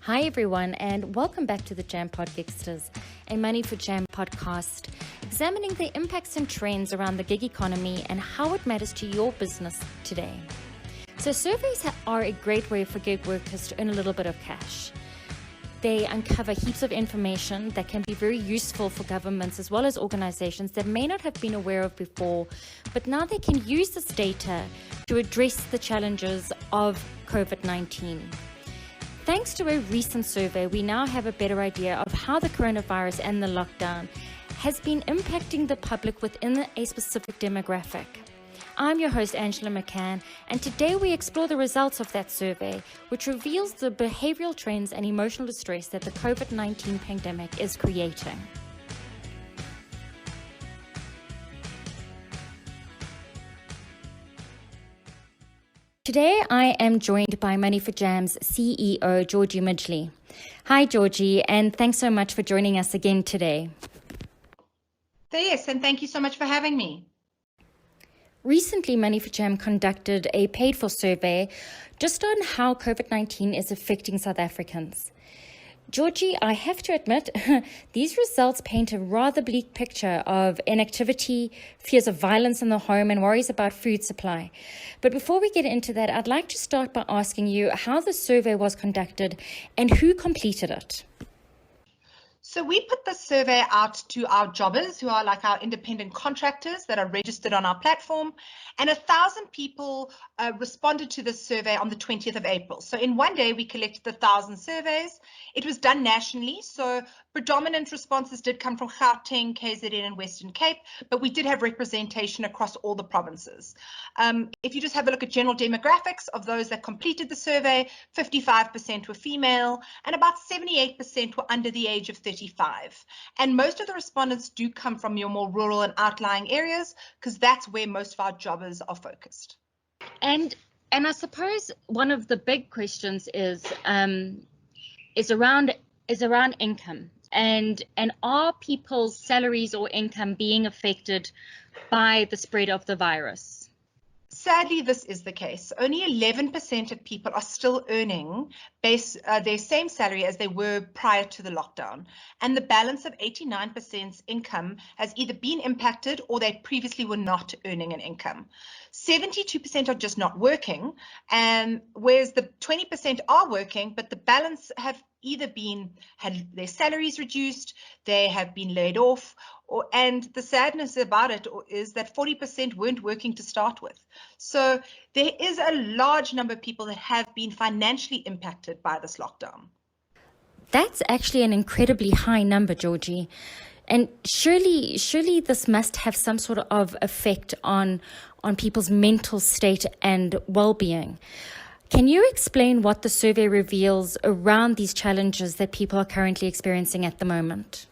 Hi everyone, and welcome back to the Jam Podcasters, a Money for Jam podcast, examining the impacts and trends around the gig economy and how it matters to your business today. So surveys are a great way for gig workers to earn a little bit of cash. They uncover heaps of information that can be very useful for governments as well as organizations that may not have been aware of before, but now they can use this data to address the challenges of COVID-19. Thanks to a recent survey, we now have a better idea of how the coronavirus and the lockdown has been impacting the public within a specific demographic. I'm your host, Angela McCann, and today we explore the results of that survey, which reveals the behavioral trends and emotional distress that the COVID-19 pandemic is creating. Today, I am joined by Money for Jam's CEO, Georgie Midgely. Hi, Georgie, and thanks so much for joining us again today. Yes, and thank you so much for having me. Recently, Money for Jam conducted a paid-for survey just on how COVID-19 is affecting South Africans. Georgie, I have to admit, these results paint a rather bleak picture of inactivity, fears of violence in the home, and worries about food supply. But before we get into that, I'd like to start by asking you how the survey was conducted and who completed it. So we put this survey out to our jobbers, who are like our independent contractors that are registered on our platform, and 1,000 people responded to this survey on the 20th of April. So in one day, we collected 1,000 surveys. It was done nationally, so predominant responses did come from Gauteng, KZN, and Western Cape, but we did have representation across all the provinces. If you just have a look at general demographics of those that completed the survey, 55% were female, and about 78% were under the age of 35. And most of the respondents do come from your more rural and outlying areas, because that's where most of our jobbers are focused. And I suppose one of the big questions is around income and are people's salaries or income being affected by the spread of the virus? Sadly, this is the case. Only 11% of people are still earning their same salary as they were prior to the lockdown. And the balance of 89% income has either been impacted or they previously were not earning an income. 72% are just not working, and whereas the 20% are working, but the balance have either had their salaries reduced, they have been laid off, and the sadness about it is that 40% weren't working to start with. So there is a large number of people that have been financially impacted by this lockdown. That's actually an incredibly high number, Georgie. And surely this must have some sort of effect on people's mental state and well-being. Can you explain what the survey reveals around these challenges that people are currently experiencing at the moment?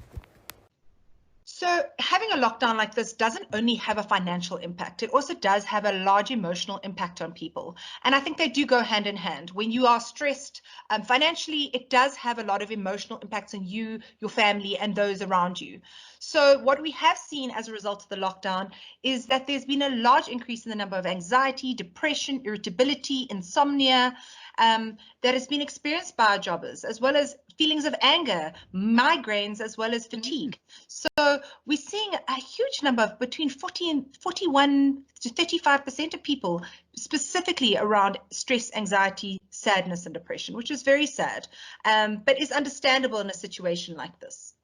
So having a lockdown like this doesn't only have a financial impact, it also does have a large emotional impact on people. And I think they do go hand in hand. When you are stressed financially, it does have a lot of emotional impacts on you, your family, and those around you. So what we have seen as a result of the lockdown is that there's been a large increase in the number of anxiety, depression, irritability, insomnia, that has been experienced by our jobbers, as well as feelings of anger, migraines, as well as fatigue. So we're seeing a huge number of between 41 to 35% of people specifically around stress, anxiety, sadness, and depression, which is very sad, but is understandable in a situation like this.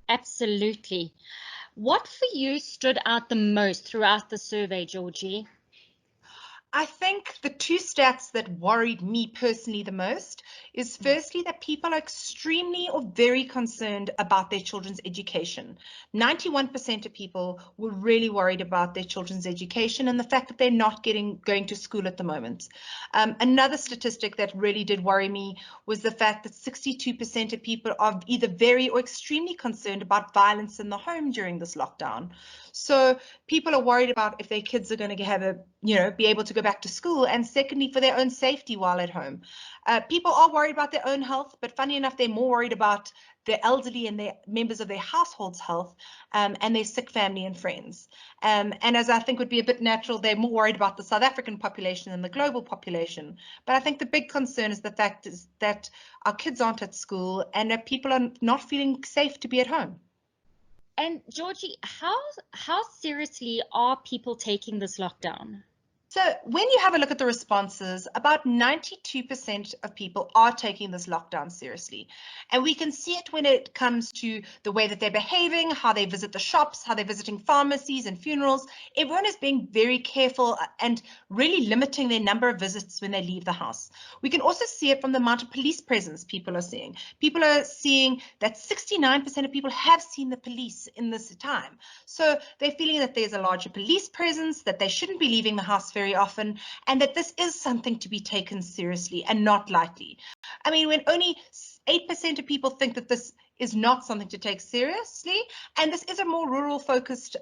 Absolutely. What for you stood out the most throughout the survey, Georgie? I think the two stats that worried me personally the most is firstly that people are extremely or very concerned about their children's education. 91% of people were really worried about their children's education and the fact that they're not going to school at the moment. Another statistic that really did worry me was the fact that 62% of people are either very or extremely concerned about violence in the home during this lockdown. So people are worried about if their kids are going to be able to go back to school, and secondly, for their own safety while at home. People are worried about their own health, but funny enough, they're more worried about their elderly and their members of their household's health and their sick family and friends. And as I think would be a bit natural, they're more worried about the South African population than the global population. But I think the big concern is the fact is that our kids aren't at school and that people are not feeling safe to be at home. And Georgie, how seriously are people taking this lockdown? So when you have a look at the responses, about 92% of people are taking this lockdown seriously. And we can see it when it comes to the way that they're behaving, how they visit the shops, how they're visiting pharmacies and funerals. Everyone is being very careful and really limiting their number of visits when they leave the house. We can also see it from the amount of police presence people are seeing. People are seeing that 69% of people have seen the police in this time. So they're feeling that there's a larger police presence, that they shouldn't be leaving the house very often, and that this is something to be taken seriously and not lightly. I mean, when only 8% of people think that this is not something to take seriously, and this is a more rural focused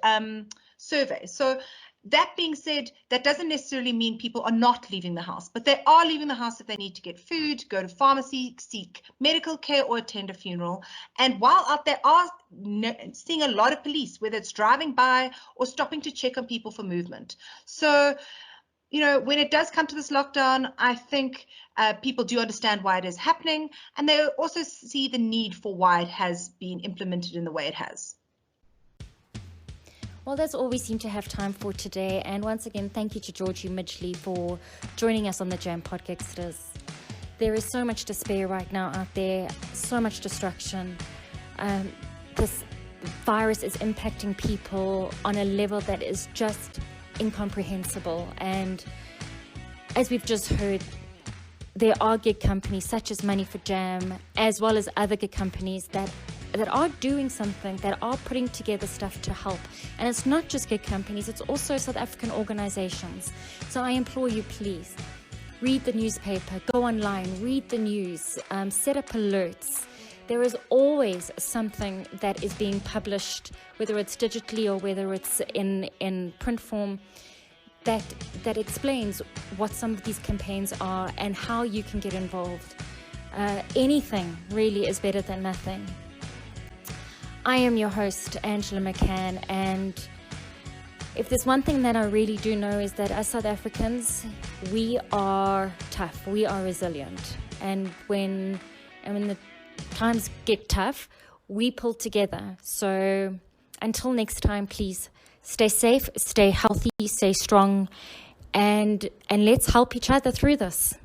survey. So that being said, that doesn't necessarily mean people are not leaving the house, but they are leaving the house if they need to get food, go to pharmacy, seek medical care, or attend a funeral. And while out there are seeing a lot of police, whether it's driving by or stopping to check on people for movement. So, you know, when it does come to this lockdown, I think people do understand why it is happening, and they also see the need for why it has been implemented in the way it has. Well, that's all we seem to have time for today. And once again, thank you to Georgie Midgely for joining us on the Jam Podcasters. There is so much despair right now out there, so much destruction. This virus is impacting people on a level that is just incomprehensible. And as we've just heard, there are gig companies such as Money for Jam, as well as other gig companies that are doing something, that are putting together stuff to help. And it's not just gig companies, it's also South African organizations. So I implore you, please, read the newspaper, go online, read the news, set up alerts. There is always something that is being published, whether it's digitally or whether it's in print form, that explains what some of these campaigns are and how you can get involved. Anything really is better than nothing. I am your host, Angela McCann, and if there's one thing that I really do know is that as South Africans, we are tough, we are resilient, and when the times get tough, we pull together. So until next time, please stay safe, stay healthy, stay strong, and let's help each other through this.